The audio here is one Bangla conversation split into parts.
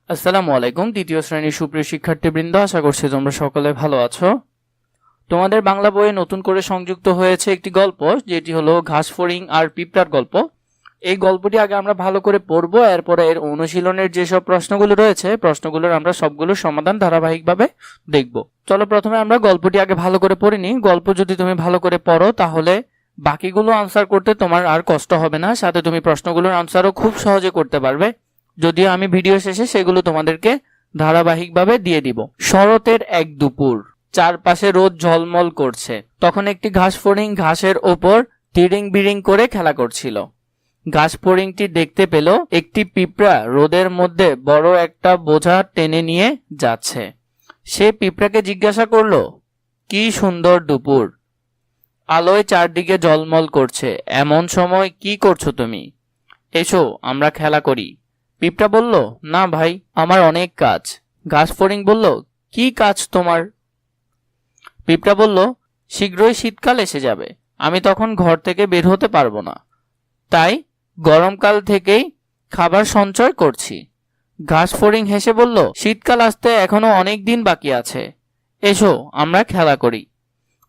আসসালামু আলাইকুম। দ্বিতীয় শ্রেণীর সুপ্রিয় শিক্ষার্থীবৃন্দ, আশা করছি তোমরা সকলে ভালো আছো। তোমাদের বাংলা বইয়ে নতুন করে সংযুক্ত হয়েছে একটি গল্প, যেটি হলো ঘাসফড়িং আর পিঁপড়ার গল্প। এই গল্পটি আগে আমরা ভালো করে পড়বো, এরপরে এর অনুশীলনের যেসব প্রশ্নগুলো রয়েছে প্রশ্নগুলোর আমরা সবগুলোর সমাধান ধারাবাহিকভাবে দেখব। চলো প্রথমে আমরা গল্পটি আগে ভালো করে পড়ে নিই। গল্প যদি তুমি ভালো করে পড়ো তাহলে বাকিগুলো আনসার করতে তোমার আর কষ্ট হবে না, সাথে তুমি প্রশ্নগুলোর আনসারও খুব সহজে করতে পারবে। যদিও আমি ভিডিও শেষে সেগুলো তোমাদেরকে ধারাবাহিকভাবে দিয়ে দিব। শরতের এক দুপুর, চারপাশে রোদ ঝলমল করছে। তখন একটি ঘাসফড়িং ঘাসের ওপর তিরিং বিরিং করে খেলা করছিল। ঘাসফড়িংটি দেখতে পেল একটি পিঁপড়া রোদের মধ্যে বড় একটা বোঝা টেনে নিয়ে যাচ্ছে। সে পিঁপড়াকে জিজ্ঞাসা করলো, কি সুন্দর দুপুর, আলোয় চারদিকে ঝলমল করছে, এমন সময় কি করছো তুমি? এসো আমরা খেলা করি। পিঁপড়া বলল, না ভাই, আমার অনেক কাজ। ঘাসফড়িং বলল, কি কাজ তোমার? পিঁপড়া বলল, শীঘ্রই শীতকাল এসে যাবে, আমি তখন ঘর থেকে বের হতে পারবো না, তাই গরমকাল থেকেই খাবার সঞ্চয় করছি। ঘাসফড়িং হেসে বলল, শীতকাল আসতে এখনো অনেক দিন বাকি আছে, এসো আমরা খেলা করি।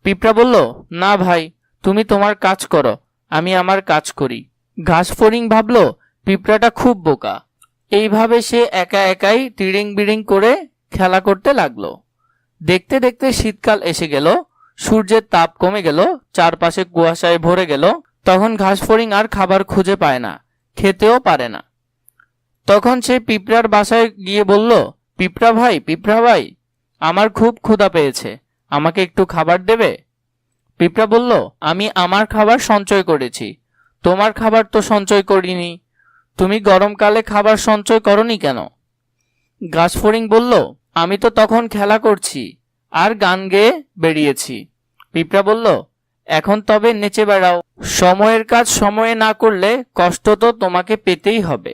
পিঁপড়া বলল, না ভাই, তুমি তোমার কাজ করো, আমি আমার কাজ করি। ঘাসফড়িং ভাবল পিঁপড়াটা খুব বোকা। এইভাবে সে একা একাই তিরিং বিরিং করে খেলা করতে লাগলো। দেখতে দেখতে শীতকাল এসে গেল, সূর্যের তাপ কমে গেল, চারপাশে কুয়াশায় ভরে গেল। তখন ঘাসফড়িং আর খাবার খুঁজে পায় না, খেতেও পারে না। তখন সে পিঁপড়ার বাসায় গিয়ে বলল, পিঁপড়া ভাই, আমার খুব ক্ষুধা পেয়েছে, আমাকে একটু খাবার দেবে? পিঁপড়া বলল, আমি আমার খাবার সঞ্চয় করেছি, তোমার খাবার তো সঞ্চয় করিনি, তুমি গরমকালে খাবার সঞ্চয় করনি কেন? ঘাসফড়িং বলল, আমি তো তখন খেলা করছি আর গান গেয়ে বেরিয়েছি। পিঁপড়া বলল, এখন তবে নেচে বেড়াও, সময়ের কাজ সময়ে না করলে কষ্ট তো তোমাকে পেতেই হবে।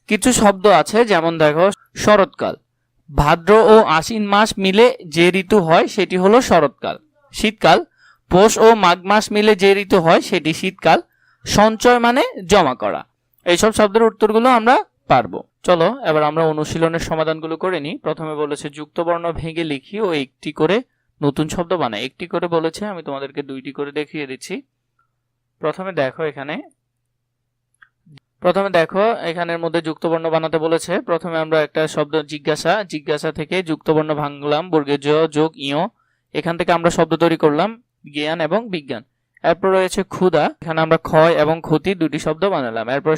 কিছু শব্দ আছে, যেমন দেখো, শরৎকাল, ভাদ্র ও আশ্বিন মাস মিলে যে ঋতু হয় সেটি হলো শরৎকাল। শীতকাল, পৌষ ও মাঘ মাস মিলে যে ঋতু হয় সেটি শীতকাল। সঞ্চয় মানে জমা করা। এইসব শব্দের উত্তরগুলো আমরা পারবো। চলো এবার আমরা অনুশীলনের সমাধানগুলো করে নিই। প্রথমে বলেছে যুক্তবর্ণ ভেঙে লিখি ও একটি করে নতুন শব্দ বানাই। একটি করে বলেছে, আমি তোমাদেরকে দুইটি করে দেখিয়ে দিচ্ছি। প্রথমে দেখো এখানের মধ্যে যুক্তবর্ণ বানাতে বলেছে। প্রথমে আমরা একটা শব্দ জিজ্ঞাসা থেকে যুক্তবর্ণ ভাঙলাম, বর্গের জ যোগ ইয়, এখান থেকে আমরা শব্দ তৈরি করলাম জ্ঞান এবং বিজ্ঞান। এরপর রয়েছে ক্ষুধা, এখানে আমরা ক্ষয় এবং ক্ষতি দুটি শব্দ বানালাম। এরপর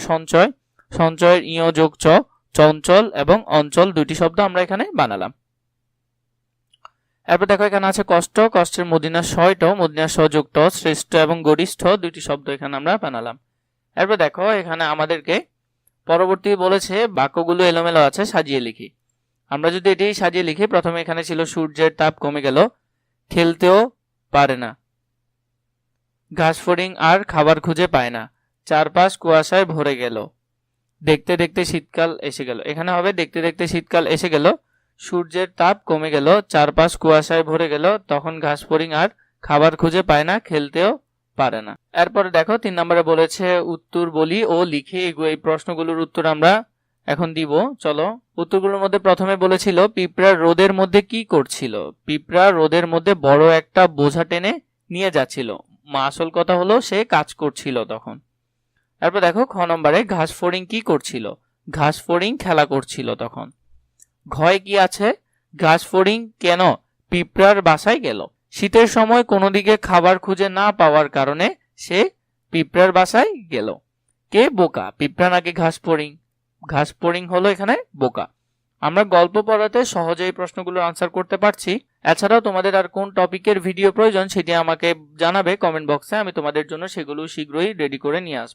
সঞ্চয়ের ইয় যোগ চ, চঞ্চল এবং অঞ্চল দুটি শব্দ আমরা এখানে বানালাম। এরপর দেখো এখানে আছে কষ্টের মদিনা শয়ট, মদিনা সযুক্ত, শ্রেষ্ঠ এবং গরিষ্ঠ দুটি শব্দ এখানে আমরা বানালাম। এরপর দেখো এখানে আমাদেরকে পরবর্তী বলেছে বাক্যগুলো এলোমেলো আছে, সাজিয়ে লিখি। আমরা যদি এটি সাজিয়ে লিখি, প্রথমে এখানে ছিল সূর্যের তাপ কমে গেল, খেলতেও পারে না, ঘাসফড়িং আর খাবার খুঁজে পায় না, চারপাশ কুয়াশায় ভরে গেল, দেখতে দেখতে শীতকাল এসে গেল। এখানে হবে দেখতে দেখতে শীতকাল এসে গেল, সূর্যের তাপ কমে গেল, চারপাশ কুয়াশায় ভরে গেল, তখন ঘাসফড়িং আর খাবার খুঁজে পায় না, খেলতেও পারে না। এরপরে দেখো 3 নম্বরে বলেছে উত্তর বলি ও লিখে। এই প্রশ্নগুলোর উত্তর আমরা এখন দিব। চলো উত্তরগুলোর মধ্যে প্রথমে বলেছিল পিঁপড়া রোদের মধ্যে কি করছিল? পিঁপড়া রোদের মধ্যে বড় একটা বোঝা টেনে নিয়ে যাচ্ছিল। আসল কথা হলো সে কাজ করছিল তখন। এরপর দেখো খ নম্বরে ঘাসফড়িং কি করছিল? ঘাসফড়িং খেলা করছিল তখন। ঘয় কি আছে? ঘাসফড়িং কেন পিঁপড়ার বাসায় গেল? শীতের সময় কোনো দিকে খাবার খুঁজে না পাওয়ার কারণে সে পিঁপড়ার বাসায় গেল। কে বোকা, পিঁপড়া নাকি ঘাসফড়িং? ঘাসফড়িং হলো এখানে বোকা। আমরা গল্প পড়াতে সহজেই প্রশ্নগুলোর আনসার করতে পারছি। এছাড়াও তোমাদের আর কোন টপিকের ভিডিও প্রয়োজন সেটি আমাকে জানাবে কমেন্ট বক্সে, আমি তোমাদের জন্য সেগুলো শীঘ্রই রেডি করে নিয়ে আসবো।